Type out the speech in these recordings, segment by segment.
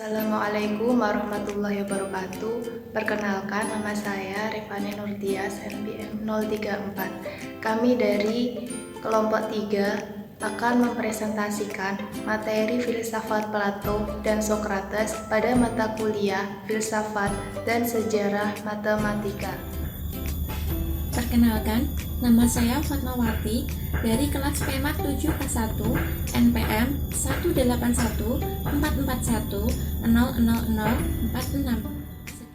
Assalamualaikum warahmatullahi wabarakatuh. Perkenalkan, nama saya Rifani Nurtias, NPM 034. Kami dari kelompok 3 akan mempresentasikan materi filsafat Plato dan Sokrates pada mata kuliah filsafat dan sejarah matematika. Perkenalkan, nama saya Fatmawati dari kelas PEMAT 7K1 NPM 18144100046.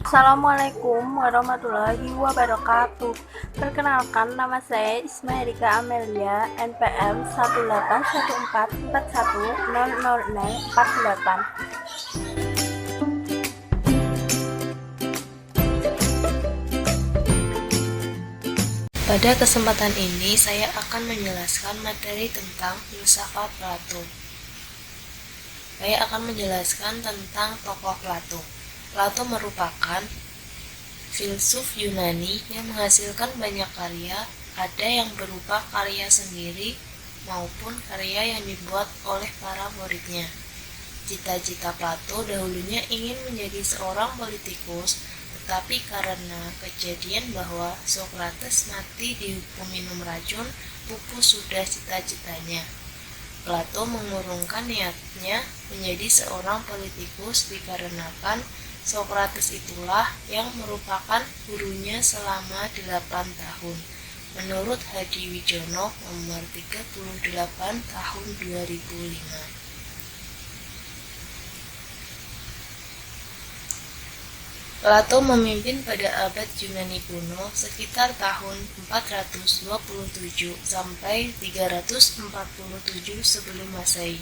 Assalamualaikum warahmatullahi wabarakatuh. Perkenalkan, nama saya Ismailika Amelia, NPM 18141000648. Pada kesempatan ini, saya akan menjelaskan materi tentang filsafat Plato. Saya akan menjelaskan tentang tokoh Plato. Plato merupakan filsuf Yunani yang menghasilkan banyak karya, ada yang berupa karya sendiri maupun karya yang dibuat oleh para muridnya. Cita-cita Plato dahulunya ingin menjadi seorang politikus, tetapi karena kejadian bahwa Sokrates mati dihukum minum racun, pupus sudah cita-citanya. Plato mengurungkan niatnya menjadi seorang politikus dikarenakan Sokrates itulah yang merupakan gurunya selama 8 tahun. Menurut Hadi Wijono nomor 38 tahun 2005. Plato memimpin pada abad Yunani kuno sekitar tahun 427 sampai 347 sebelum Masehi.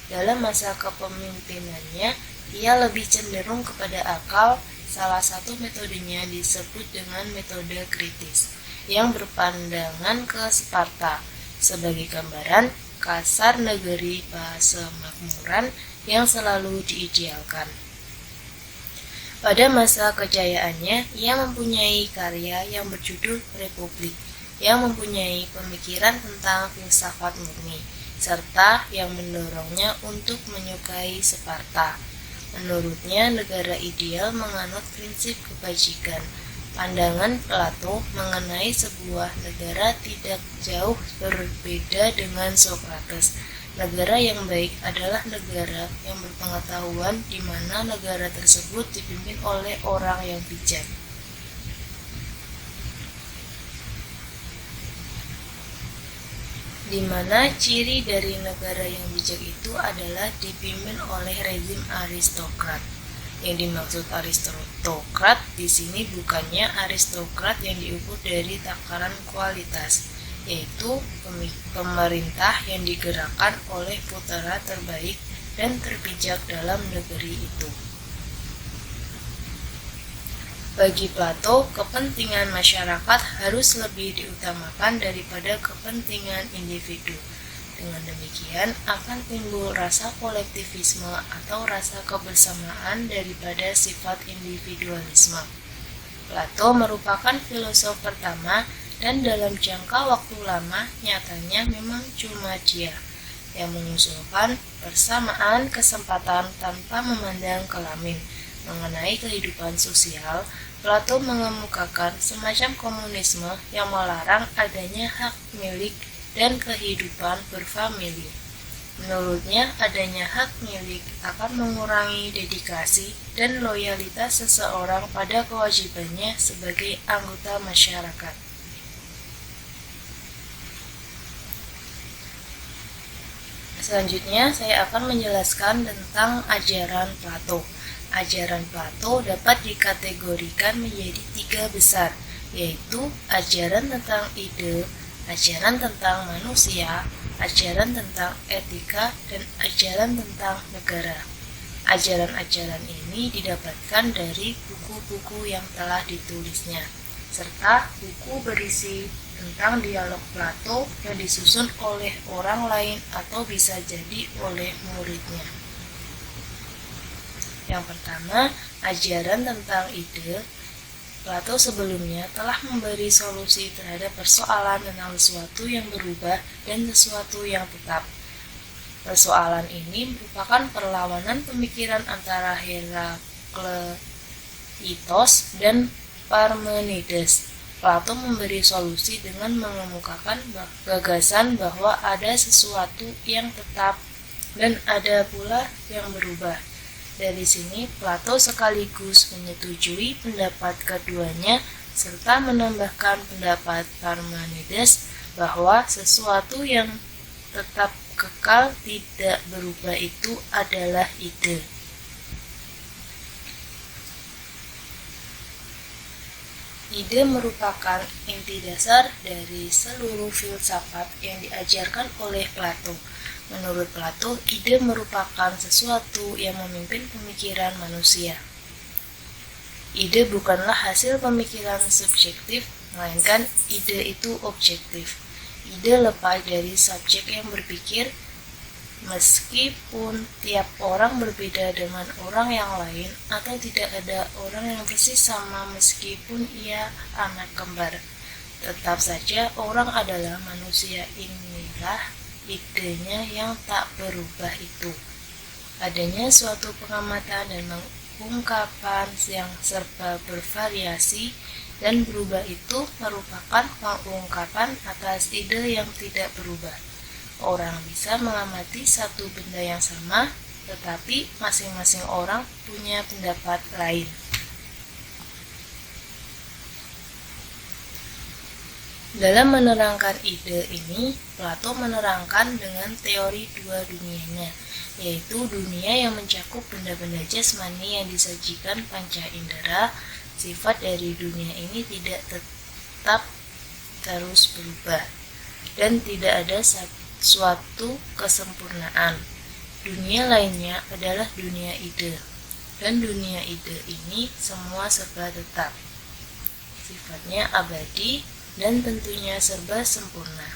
Dalam masa kepemimpinannya, ia lebih cenderung kepada akal. Salah satu metodenya disebut dengan metode kritis, yang berpandangan ke Sparta sebagai gambaran kasar negeri persemakmuran yang selalu diidealkan. Pada masa kejayaannya, ia mempunyai karya yang berjudul Republik, yang mempunyai pemikiran tentang filsafat murni, serta yang mendorongnya untuk menyukai Sparta. Menurutnya, negara ideal menganut prinsip kebajikan. Pandangan Plato mengenai sebuah negara tidak jauh berbeda dengan Sokrates. Negara yang baik adalah negara yang berpengetahuan, di mana negara tersebut dipimpin oleh orang yang bijak. Di mana ciri dari negara yang bijak itu adalah dipimpin oleh rezim aristokrat. Yang dimaksud aristokrat di sini bukannya aristokrat yang diukur dari takaran kualitas, yaitu pemerintah yang digerakkan oleh putra terbaik dan terbijak dalam negeri itu. Bagi Plato, kepentingan masyarakat harus lebih diutamakan daripada kepentingan individu. Dengan demikian, akan timbul rasa kolektivisme atau rasa kebersamaan daripada sifat individualisme. Plato merupakan filosof pertama, dan dalam jangka waktu lama nyatanya memang cuma dia yang mengusulkan persamaan kesempatan tanpa memandang kelamin. Mengenai kehidupan sosial, Plato mengemukakan semacam komunisme yang melarang adanya hak milik dan kehidupan berfamili. Menurutnya, adanya hak milik akan mengurangi dedikasi dan loyalitas seseorang pada kewajibannya sebagai anggota masyarakat. Selanjutnya, saya akan menjelaskan tentang ajaran Plato. Ajaran Plato dapat dikategorikan menjadi 3 besar, yaitu ajaran tentang ide, ajaran tentang manusia, ajaran tentang etika, dan ajaran tentang negara. Ajaran-ajaran ini didapatkan dari buku-buku yang telah ditulisnya, serta buku berisi tentang dialog Plato yang disusun oleh orang lain atau bisa jadi oleh muridnya. Yang pertama, ajaran tentang ide. Plato sebelumnya telah memberi solusi terhadap persoalan tentang sesuatu yang berubah dan sesuatu yang tetap. Persoalan ini merupakan perlawanan pemikiran antara Herakleitos dan Parmenides. Plato memberi solusi dengan mengemukakan gagasan bahwa ada sesuatu yang tetap dan ada pula yang berubah. Dari sini, Plato sekaligus menyetujui pendapat keduanya serta menambahkan pendapat Parmenides bahwa sesuatu yang tetap kekal tidak berubah itu adalah ide. Ide merupakan inti dasar dari seluruh filsafat yang diajarkan oleh Plato. Menurut Plato, ide merupakan sesuatu yang memimpin pemikiran manusia. Ide bukanlah hasil pemikiran subjektif, melainkan ide itu objektif. Ide lepas dari subjek yang berpikir, meskipun tiap orang berbeda dengan orang yang lain, atau tidak ada orang yang persis sama meskipun ia anak kembar. Tetap saja orang adalah manusia. Inilah idenya yang tak berubah itu. Adanya suatu pengamatan dan ungkapan yang serba bervariasi dan berubah itu merupakan pengungkapan atas ide yang tidak berubah. Orang bisa mengamati satu benda yang sama, tetapi masing-masing orang punya pendapat lain. Dalam menerangkan ide ini, Plato menerangkan dengan teori dua dunianya, yaitu dunia yang mencakup benda-benda jasmani yang disajikan panca indera. Sifat dari dunia ini tidak tetap terus berubah, dan tidak ada suatu kesempurnaan. Dunia lainnya adalah dunia ide, dan dunia ide ini semua serba tetap. Sifatnya abadi dan tentunya serba sempurna.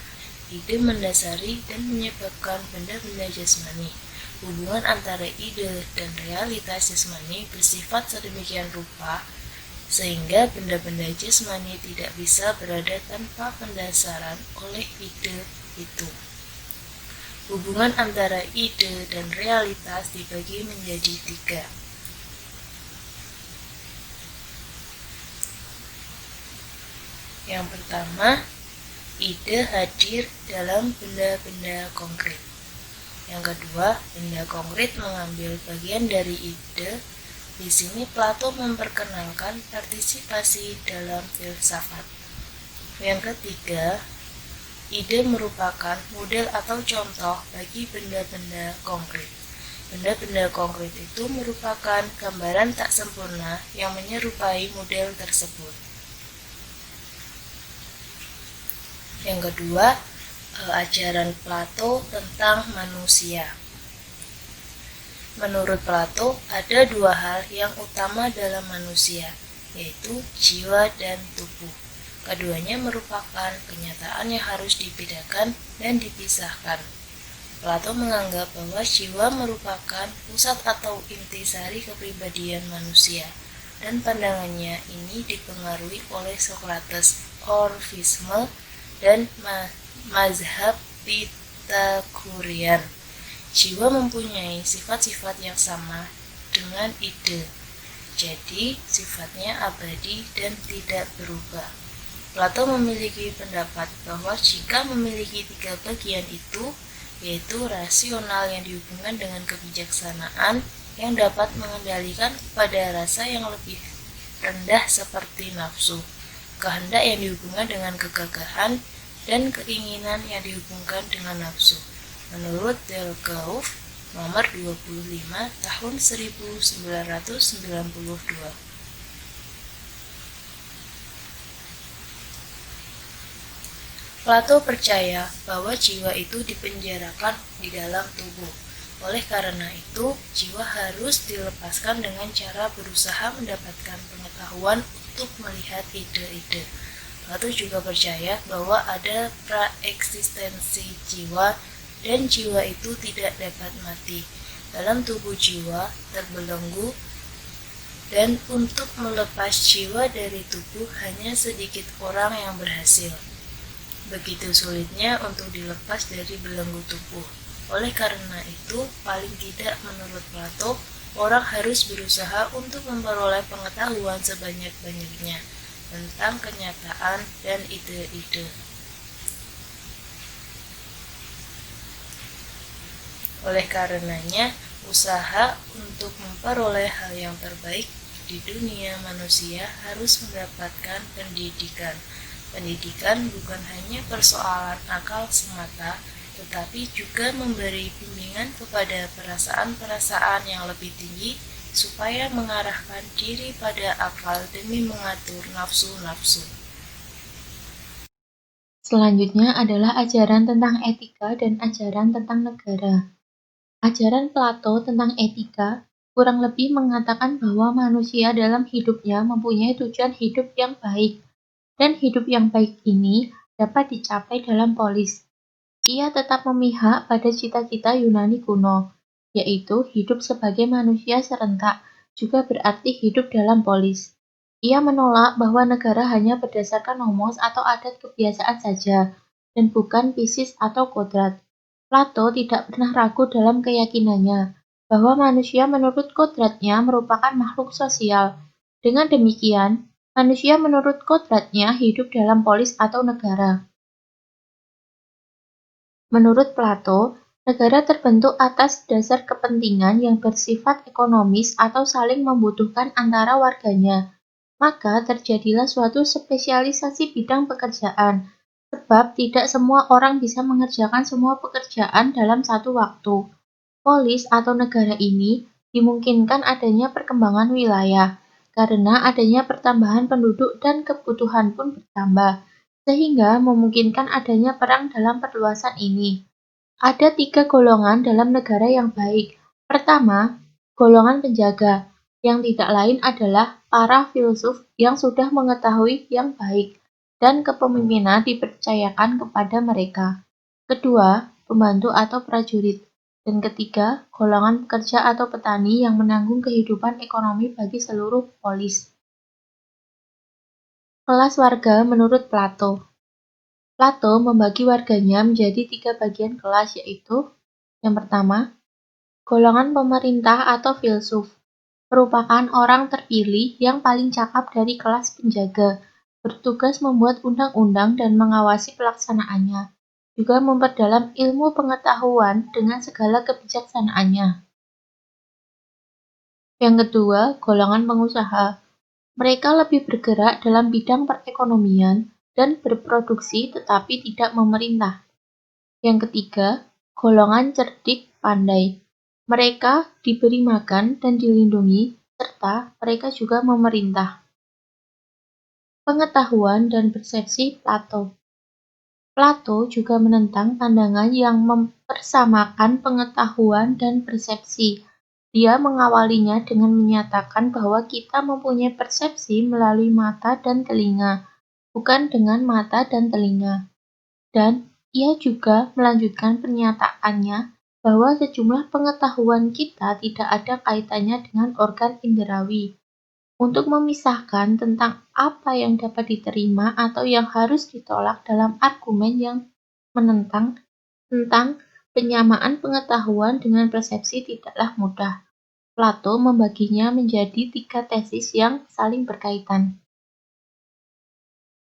Ide mendasari dan menyebabkan benda-benda jasmani. Hubungan antara ide dan realitas jasmani bersifat sedemikian rupa sehingga benda-benda jasmani tidak bisa berada tanpa pendasaran oleh ide itu. Hubungan antara ide dan realitas dibagi menjadi tiga. Yang pertama, ide hadir dalam benda-benda konkret. Yang kedua, benda konkret mengambil bagian dari ide. Di sini Plato memperkenalkan partisipasi dalam filsafat. Yang ketiga, ide merupakan model atau contoh bagi benda-benda konkret. Benda-benda konkret itu merupakan gambaran tak sempurna yang menyerupai model tersebut. Yang kedua, ajaran Plato tentang manusia. Menurut Plato, ada dua hal yang utama dalam manusia, yaitu jiwa dan tubuh. Keduanya merupakan kenyataan yang harus dibedakan dan dipisahkan. Plato menganggap bahwa jiwa merupakan pusat atau intisari kepribadian manusia, dan pandangannya ini dipengaruhi oleh Socrates, Orfisme, dan mazhab Pythagorean. Jiwa mempunyai sifat-sifat yang sama dengan ide, jadi sifatnya abadi dan tidak berubah. Plato memiliki pendapat bahwa jika memiliki tiga bagian itu, yaitu rasional yang dihubungkan dengan kebijaksanaan yang dapat mengendalikan pada rasa yang lebih rendah seperti nafsu, kehendak yang dihubungkan dengan kegagahan, dan keinginan yang dihubungkan dengan nafsu. Menurut Delgauf nomor 25 tahun 1992. Plato percaya bahwa jiwa itu dipenjarakan di dalam tubuh. Oleh karena itu, jiwa harus dilepaskan dengan cara berusaha mendapatkan pengetahuan untuk melihat ide-ide. Plato juga percaya bahwa ada praeksistensi jiwa dan jiwa itu tidak dapat mati. Dalam tubuh jiwa terbelenggu, dan untuk melepas jiwa dari tubuh hanya sedikit orang yang berhasil. Begitu sulitnya untuk dilepas dari belenggu tubuh. Oleh karena itu, paling tidak menurut Plato, orang harus berusaha untuk memperoleh pengetahuan sebanyak-banyaknya tentang kenyataan dan ide-ide. Oleh karenanya, usaha untuk memperoleh hal yang terbaik di dunia manusia harus mendapatkan pendidikan. Pendidikan bukan hanya persoalan akal semata, tetapi juga memberi bimbingan kepada perasaan-perasaan yang lebih tinggi supaya mengarahkan diri pada akal demi mengatur nafsu-nafsu. Selanjutnya adalah ajaran tentang etika dan ajaran tentang negara. Ajaran Plato tentang etika kurang lebih mengatakan bahwa manusia dalam hidupnya mempunyai tujuan hidup yang baik, dan hidup yang baik ini dapat dicapai dalam polis. Ia tetap memihak pada cita-cita Yunani kuno, yaitu hidup sebagai manusia serentak, juga berarti hidup dalam polis. Ia menolak bahwa negara hanya berdasarkan nomos atau adat kebiasaan saja, dan bukan pisis atau kodrat. Plato tidak pernah ragu dalam keyakinannya bahwa manusia menurut kodratnya merupakan makhluk sosial. Dengan demikian, manusia menurut kodratnya hidup dalam polis atau negara. Menurut Plato, negara terbentuk atas dasar kepentingan yang bersifat ekonomis atau saling membutuhkan antara warganya. Maka terjadilah suatu spesialisasi bidang pekerjaan, sebab tidak semua orang bisa mengerjakan semua pekerjaan dalam satu waktu. Polis atau negara ini dimungkinkan adanya perkembangan wilayah, karena adanya pertambahan penduduk dan kebutuhan pun bertambah, sehingga memungkinkan adanya perang dalam perluasan ini. Ada 3 golongan dalam negara yang baik. Pertama, golongan penjaga, yang tidak lain adalah para filsuf yang sudah mengetahui yang baik, dan kepemimpinan dipercayakan kepada mereka. Kedua, pembantu atau prajurit. Dan ketiga, golongan pekerja atau petani yang menanggung kehidupan ekonomi bagi seluruh polis. Kelas warga menurut Plato. Plato membagi warganya menjadi 3 bagian kelas, yaitu yang pertama, golongan pemerintah atau filsuf, merupakan orang terpilih yang paling cakap dari kelas penjaga, bertugas membuat undang-undang dan mengawasi pelaksanaannya, juga memperdalam ilmu pengetahuan dengan segala kebijaksanaannya. Yang kedua, golongan pengusaha. Mereka lebih bergerak dalam bidang perekonomian dan berproduksi tetapi tidak memerintah. Yang ketiga, golongan cerdik pandai. Mereka diberi makan dan dilindungi, serta mereka juga memerintah. Pengetahuan dan persepsi Plato. Plato juga menentang pandangan yang mempersamakan pengetahuan dan persepsi. Dia mengawalinya dengan menyatakan bahwa kita mempunyai persepsi melalui mata dan telinga, bukan dengan mata dan telinga. Dan ia juga melanjutkan pernyataannya bahwa sejumlah pengetahuan kita tidak ada kaitannya dengan organ inderawi. Untuk memisahkan tentang apa yang dapat diterima atau yang harus ditolak dalam argumen yang menentang tentang penyamaan pengetahuan dengan persepsi tidaklah mudah. Plato membaginya menjadi 3 tesis yang saling berkaitan.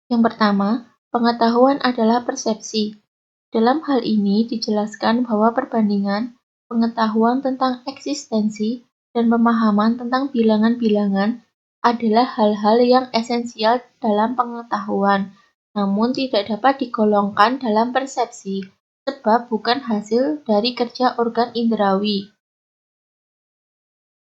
Yang pertama, pengetahuan adalah persepsi. Dalam hal ini dijelaskan bahwa perbandingan pengetahuan tentang eksistensi dan pemahaman tentang bilangan-bilangan adalah hal-hal yang esensial dalam pengetahuan, namun tidak dapat digolongkan dalam persepsi, sebab bukan hasil dari kerja organ inderawi.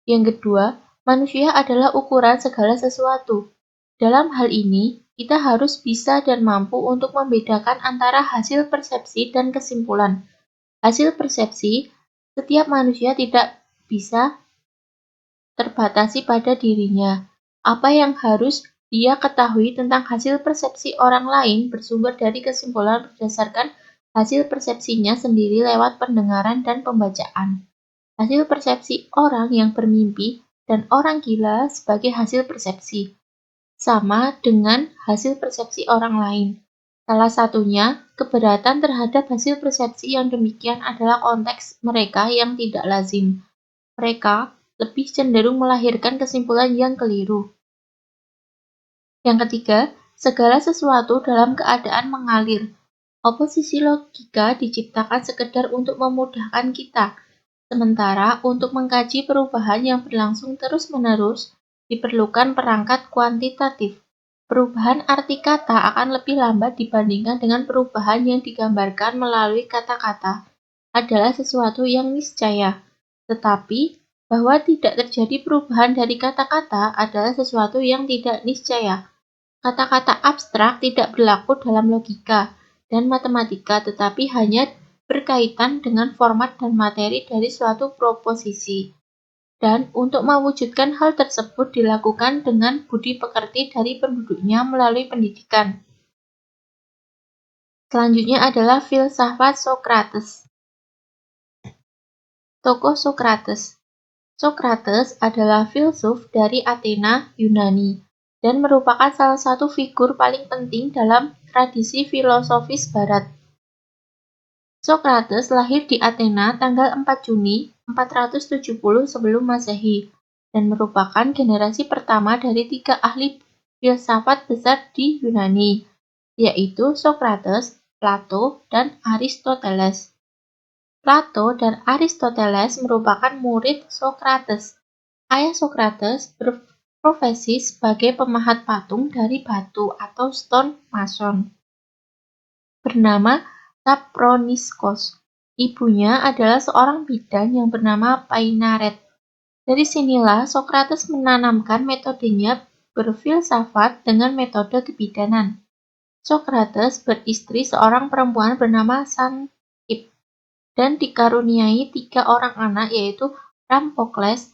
Yang kedua, manusia adalah ukuran segala sesuatu. Dalam hal ini, kita harus bisa dan mampu untuk membedakan antara hasil persepsi dan kesimpulan. Hasil persepsi, setiap manusia tidak bisa terbatasi pada dirinya. Apa yang harus dia ketahui tentang hasil persepsi orang lain bersumber dari kesimpulan berdasarkan hasil persepsinya sendiri lewat pendengaran dan pembacaan. Hasil persepsi orang yang bermimpi dan orang gila sebagai hasil persepsi, sama dengan hasil persepsi orang lain. Salah satunya, keberatan terhadap hasil persepsi yang demikian adalah konteks mereka yang tidak lazim. Mereka lebih cenderung melahirkan kesimpulan yang keliru. Yang ketiga, segala sesuatu dalam keadaan mengalir. Oposisi logika diciptakan sekedar untuk memudahkan kita, sementara untuk mengkaji perubahan yang berlangsung terus-menerus diperlukan perangkat kuantitatif. Perubahan arti kata akan lebih lambat dibandingkan dengan perubahan yang digambarkan melalui kata-kata adalah sesuatu yang niscaya. Tetapi, bahwa tidak terjadi perubahan dari kata-kata adalah sesuatu yang tidak niscaya. Kata-kata abstrak tidak berlaku dalam logika dan matematika, tetapi hanya berkaitan dengan format dan materi dari suatu proposisi. Dan untuk mewujudkan hal tersebut dilakukan dengan budi pekerti dari penduduknya melalui pendidikan. Selanjutnya adalah filsafat Sokrates. Tokoh Sokrates. Sokrates adalah filsuf dari Athena, Yunani, dan merupakan salah satu figur paling penting dalam tradisi filosofis Barat. Sokrates lahir di Athena tanggal 4 Juni 470 sebelum Masehi dan merupakan generasi pertama dari 3 ahli filsafat besar di Yunani, yaitu Sokrates, Plato, dan Aristoteles. Plato dan Aristoteles merupakan murid Sokrates. Ayah Sokrates berprofesi sebagai pemahat patung dari batu atau stone mason, bernama Saproniskos. Ibunya adalah seorang bidan yang bernama Painaret. Dari sinilah Sokrates menanamkan metodenya berfilsafat dengan metode kebidanan. Sokrates beristri seorang perempuan bernama Xanthip dan dikaruniai 3 orang anak, yaitu Rampokles,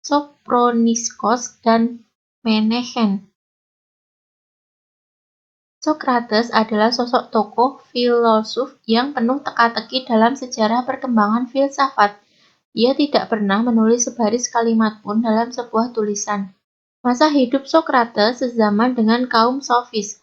Soproniskos, dan Menehen. Sokrates adalah sosok tokoh filosof yang penuh teka-teki dalam sejarah perkembangan filsafat. Ia tidak pernah menulis sebaris kalimat pun dalam sebuah tulisan. Masa hidup Sokrates sezaman dengan kaum sofis.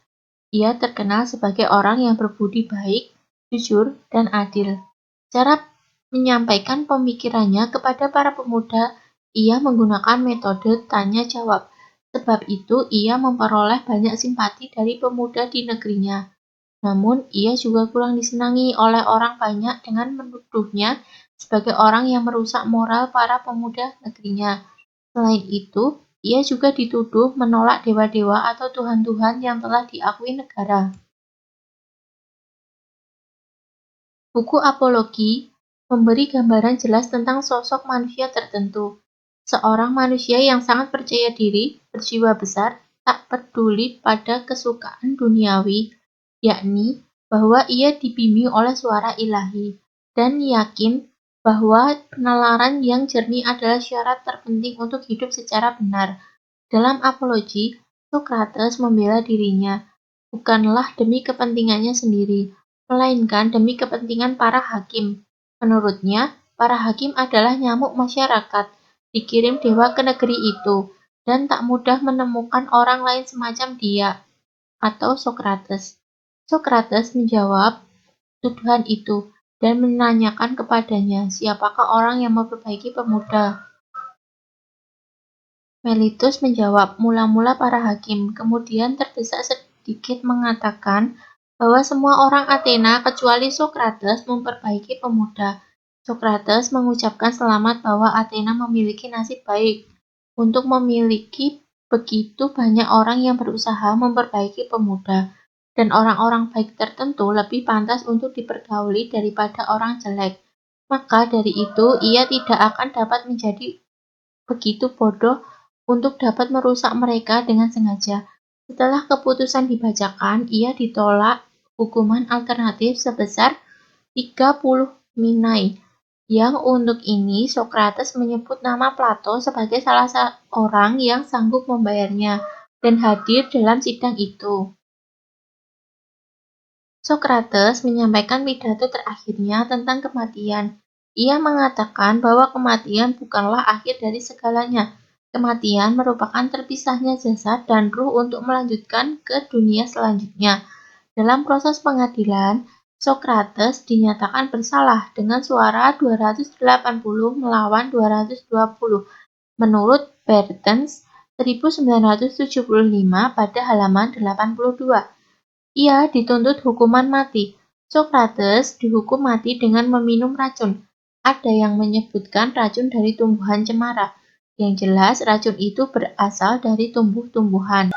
Ia terkenal sebagai orang yang berbudi baik, jujur, dan adil. Cara menyampaikan pemikirannya kepada para pemuda, ia menggunakan metode tanya-jawab. Sebab itu, ia memperoleh banyak simpati dari pemuda di negerinya. Namun, ia juga kurang disenangi oleh orang banyak dengan menuduhnya sebagai orang yang merusak moral para pemuda negerinya. Selain itu, ia juga dituduh menolak dewa-dewa atau tuhan-tuhan yang telah diakui negara. Buku Apologi memberi gambaran jelas tentang sosok manusia tertentu. Seorang manusia yang sangat percaya diri, berjiwa besar, tak peduli pada kesukaan duniawi, yakni bahwa ia dibimbing oleh suara ilahi, dan yakin bahwa penalaran yang jernih adalah syarat terpenting untuk hidup secara benar. Dalam Apologi, Sokrates membela dirinya, bukanlah demi kepentingannya sendiri, melainkan demi kepentingan para hakim. Menurutnya, para hakim adalah nyamuk masyarakat, dikirim dewa ke negeri itu, dan tak mudah menemukan orang lain semacam dia, atau Sokrates. Sokrates menjawab tuduhan itu, dan menanyakan kepadanya, siapakah orang yang memperbaiki pemuda? Melitus menjawab, mula-mula para hakim, kemudian terdesak sedikit mengatakan bahwa semua orang Athena kecuali Sokrates memperbaiki pemuda. Sokrates mengucapkan selamat bahwa Athena memiliki nasib baik untuk memiliki begitu banyak orang yang berusaha memperbaiki pemuda, dan orang-orang baik tertentu lebih pantas untuk dipergauli daripada orang jelek. Maka dari itu, ia tidak akan dapat menjadi begitu bodoh untuk dapat merusak mereka dengan sengaja. Setelah keputusan dibacakan, ia ditolak hukuman alternatif sebesar 30 minai, yang untuk ini Sokrates menyebut nama Plato sebagai salah seorang yang sanggup membayarnya dan hadir dalam sidang itu. Sokrates menyampaikan pidato terakhirnya tentang kematian. Ia mengatakan bahwa kematian bukanlah akhir dari segalanya, Kematian merupakan terpisahnya jasad dan ruh untuk melanjutkan ke dunia selanjutnya. Dalam proses pengadilan, Socrates dinyatakan bersalah dengan suara 280 melawan 220 menurut Bertens 1975 pada halaman 82. Ia dituntut hukuman mati. Socrates dihukum mati dengan meminum racun. Ada yang menyebutkan racun dari tumbuhan cemara. Yang jelas racun itu berasal dari tumbuh-tumbuhan.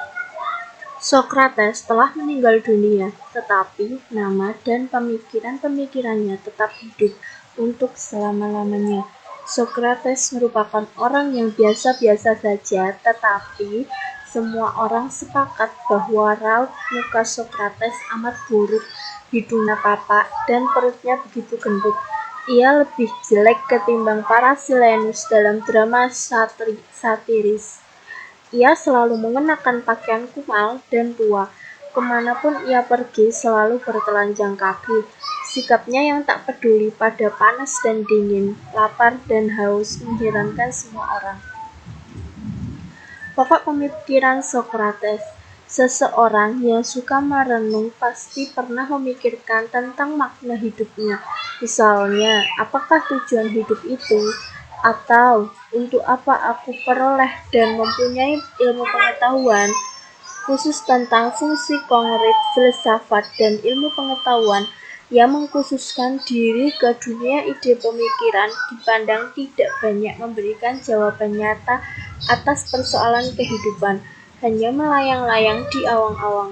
Socrates telah meninggal dunia, tetapi nama dan pemikiran-pemikirannya tetap hidup untuk selama-lamanya. Socrates merupakan orang yang biasa-biasa saja, tetapi semua orang sepakat bahwa raut muka Socrates amat buruk, hidungnya papak, dan perutnya begitu gendut. Ia lebih jelek ketimbang para Silenus dalam drama satiris. Ia selalu mengenakan pakaian kumal dan tua. Kemanapun ia pergi selalu bertelanjang kaki. Sikapnya yang tak peduli pada panas dan dingin, lapar dan haus mengherankan semua orang. Pokok pemikiran Socrates. Seseorang yang suka merenung pasti pernah memikirkan tentang makna hidupnya. Misalnya, apakah tujuan hidup itu? Atau untuk apa aku peroleh dan mempunyai ilmu pengetahuan khusus tentang fungsi konkret filsafat dan ilmu pengetahuan yang mengkhususkan diri ke dunia ide pemikiran dipandang tidak banyak memberikan jawaban nyata atas persoalan kehidupan, hanya melayang-layang di awang-awang.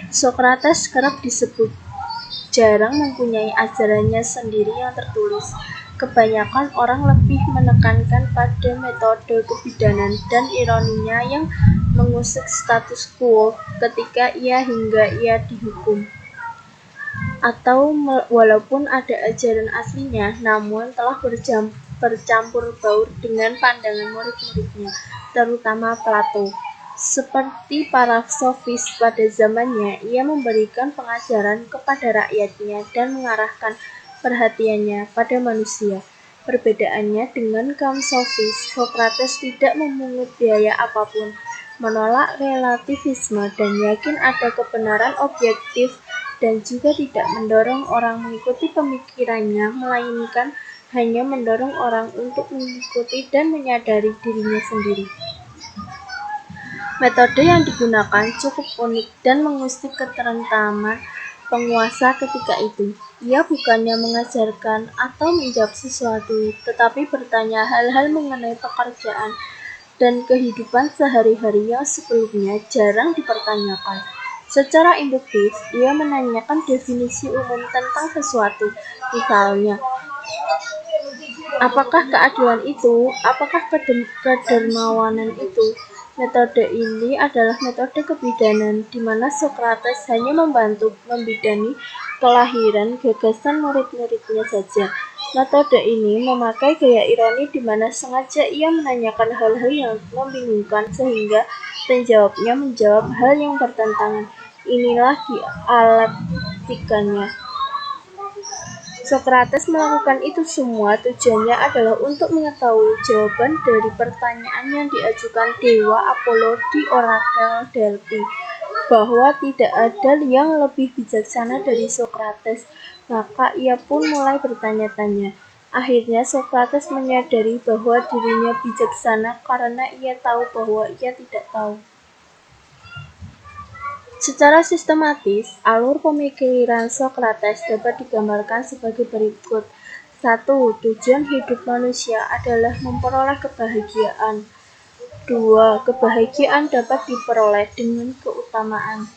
Socrates kerap disebut jarang mempunyai ajarannya sendiri yang tertulis. Kebanyakan orang lebih menekankan pada metode kebidanan dan ironinya yang mengusik status quo ketika ia dihukum. Atau walaupun ada ajaran aslinya, namun telah bercampur baur dengan pandangan murid-muridnya, terutama Plato. Seperti para sofis pada zamannya, ia memberikan pengajaran kepada rakyatnya dan mengarahkan perhatiannya pada manusia. Perbedaannya dengan kaum sofis, Socrates tidak memungut biaya apapun, menolak relativisme dan yakin ada kebenaran objektif dan juga tidak mendorong orang mengikuti pemikirannya, melainkan hanya mendorong orang untuk mengikuti dan menyadari dirinya sendiri. Metode yang digunakan cukup unik dan mengusik keterentaman penguasa ketika itu. Ia bukannya mengajarkan atau menjawab sesuatu, tetapi bertanya hal-hal mengenai pekerjaan dan kehidupan sehari-hari yang sebelumnya jarang dipertanyakan. Secara induktif, ia menanyakan definisi umum tentang sesuatu. Misalnya, apakah keadilan itu? Apakah kedermawanan itu? Metode ini adalah metode kebidanan, di mana Socrates hanya membantu membidani kelahiran gagasan murid-muridnya saja. Metode ini memakai gaya ironi di mana sengaja ia menanyakan hal-hal yang membingungkan sehingga penjawabnya menjawab hal yang bertentangan. Inilah dialektikanya. Socrates melakukan itu semua tujuannya adalah untuk mengetahui jawaban dari pertanyaan yang diajukan dewa Apollo di orakel Delphi, bahwa tidak ada yang lebih bijaksana dari Socrates. Maka ia pun mulai bertanya-tanya. Akhirnya Socrates menyadari bahwa dirinya bijaksana karena ia tahu bahwa ia tidak tahu. Secara sistematis, alur pemikiran Socrates dapat digambarkan sebagai berikut. 1. Tujuan hidup manusia adalah memperoleh kebahagiaan. 2. Kebahagiaan dapat diperoleh dengan keutamaan.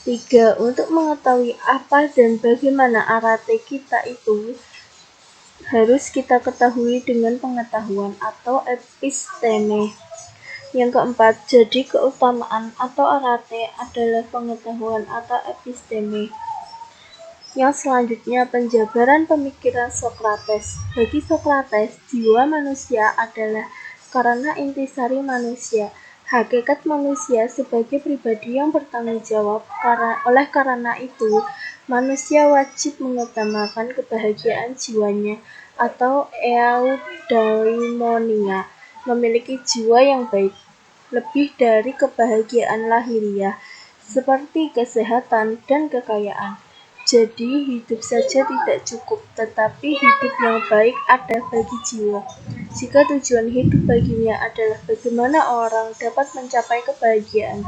3. Untuk mengetahui apa dan bagaimana arate kita itu, harus kita ketahui dengan pengetahuan atau episteme. Yang keempat, jadi keutamaan atau arate adalah pengetahuan atau episteme. Yang selanjutnya, penjabaran pemikiran Socrates. Bagi Socrates, jiwa manusia adalah karena intisari manusia, hakikat manusia sebagai pribadi yang bertanggung jawab. Oleh karena itu, manusia wajib mengutamakan kebahagiaan jiwanya atau eudaimonia. memiliki jiwa yang baik, lebih dari kebahagiaan lahiriah, seperti kesehatan dan kekayaan. Jadi, hidup saja tidak cukup, tetapi hidup yang baik ada bagi jiwa. Jika tujuan hidup baginya adalah bagaimana orang dapat mencapai kebahagiaan,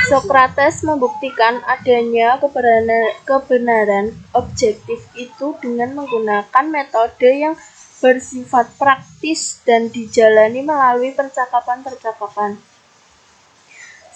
Sokrates membuktikan adanya kebenaran objektif itu dengan menggunakan metode yang bersifat praktis dan dijalani melalui percakapan-percakapan.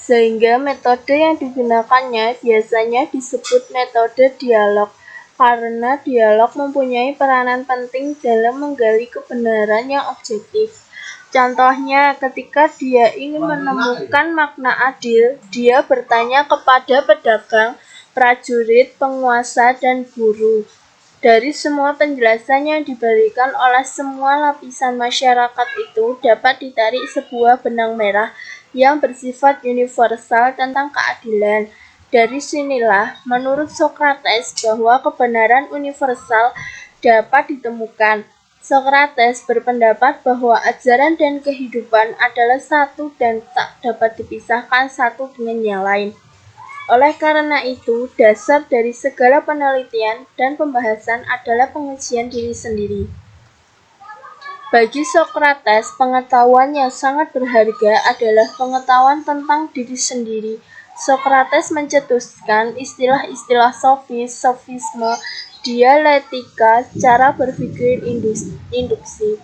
Sehingga metode yang digunakannya biasanya disebut metode dialog, karena dialog mempunyai peranan penting dalam menggali kebenaran yang objektif. Contohnya, ketika dia ingin menemukan makna adil, dia bertanya kepada pedagang, prajurit, penguasa, dan guru. Dari semua penjelasan yang diberikan oleh semua lapisan masyarakat itu dapat ditarik sebuah benang merah yang bersifat universal tentang keadilan. Dari sinilah, menurut Sokrates, bahwa kebenaran universal dapat ditemukan. Sokrates berpendapat bahwa ajaran dan kehidupan adalah satu dan tak dapat dipisahkan satu dengan yang lain. Oleh karena itu, dasar dari segala penelitian dan pembahasan adalah pengujian diri sendiri. Bagi Sokrates, pengetahuan yang sangat berharga adalah pengetahuan tentang diri sendiri. Sokrates mencetuskan istilah-istilah sofisme, dialektika, cara berpikir induksi.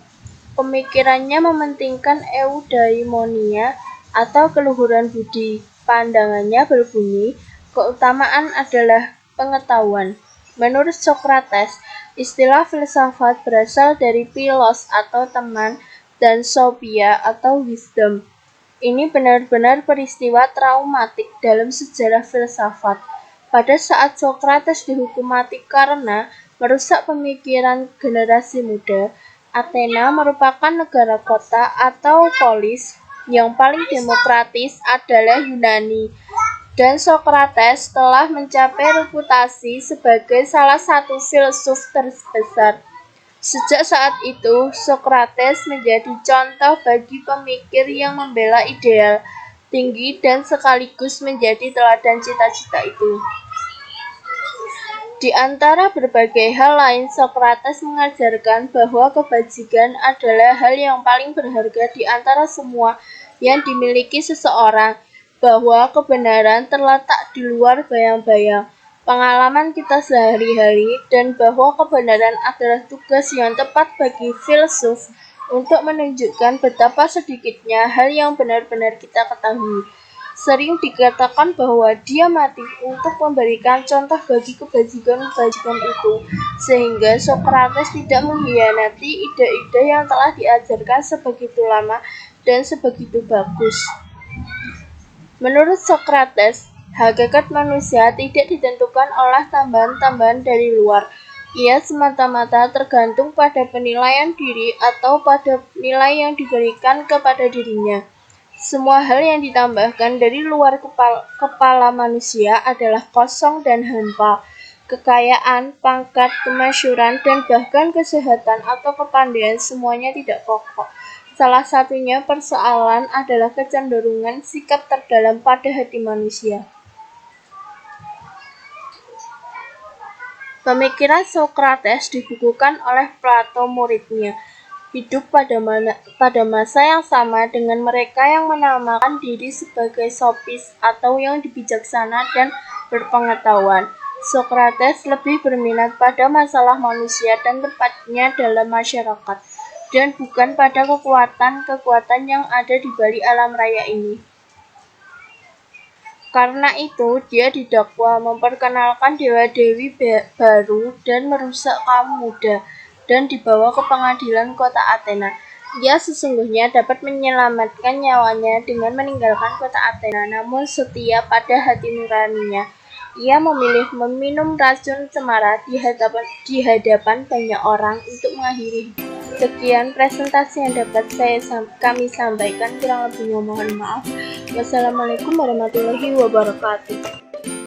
Pemikirannya mementingkan eudaimonia atau keluhuran budi. Pandangannya berbunyi, keutamaan adalah pengetahuan. Menurut Sokrates, istilah filsafat berasal dari philos atau teman dan sophia atau wisdom. Ini benar-benar peristiwa traumatik dalam sejarah filsafat. Pada saat Sokrates dihukum mati karena merusak pemikiran generasi muda, Athena merupakan negara kota atau polis yang paling demokratis adalah Yunani, dan Sokrates telah mencapai reputasi sebagai salah satu filsuf terbesar. Sejak saat itu, Sokrates menjadi contoh bagi pemikir yang membela ideal tinggi dan sekaligus menjadi teladan cita-cita itu. Di antara berbagai hal lain, Sokrates mengajarkan bahwa kebajikan adalah hal yang paling berharga di antara semua yang dimiliki seseorang, bahwa kebenaran terletak di luar bayang-bayang pengalaman kita sehari-hari, dan bahwa kebenaran adalah tugas yang tepat bagi filsuf untuk menunjukkan betapa sedikitnya hal yang benar-benar kita ketahui. Sering dikatakan bahwa dia mati untuk memberikan contoh bagi kebajikan-kebajikan itu, sehingga Sokrates tidak mengkhianati ide-ide yang telah diajarkan sebegitu lama dan sebegitu bagus. Menurut Sokrates, hakikat manusia tidak ditentukan oleh tambahan-tambahan dari luar. Ia semata-mata tergantung pada penilaian diri atau pada nilai yang diberikan kepada dirinya. Semua hal yang ditambahkan dari luar kepala manusia adalah kosong dan hampa. Kekayaan, pangkat, kemasyhuran, dan bahkan kesehatan atau kepandaian semuanya tidak pokok. Salah satunya persoalan adalah kecenderungan sikap terdalam pada hati manusia. Pemikiran Sokrates dibukukan oleh Plato muridnya, hidup pada masa yang sama dengan mereka yang menamakan diri sebagai sofis atau yang bijaksana dan berpengetahuan. Sokrates lebih berminat pada masalah manusia dan tempatnya dalam masyarakat, dan bukan pada kekuatan-kekuatan yang ada di balik alam raya ini. Karena itu, dia didakwa memperkenalkan dewa-dewi baru dan merusak kaum muda, dan dibawa ke pengadilan kota Athena. Ia sesungguhnya dapat menyelamatkan nyawanya dengan meninggalkan kota Athena, namun setia pada hati nuraninya. Ia memilih meminum racun cemara di hadapan banyak orang untuk mengakhiri hidup. Sekian presentasi yang dapat kami sampaikan, kurang lebihnya mohon maaf. Wassalamualaikum warahmatullahi wabarakatuh.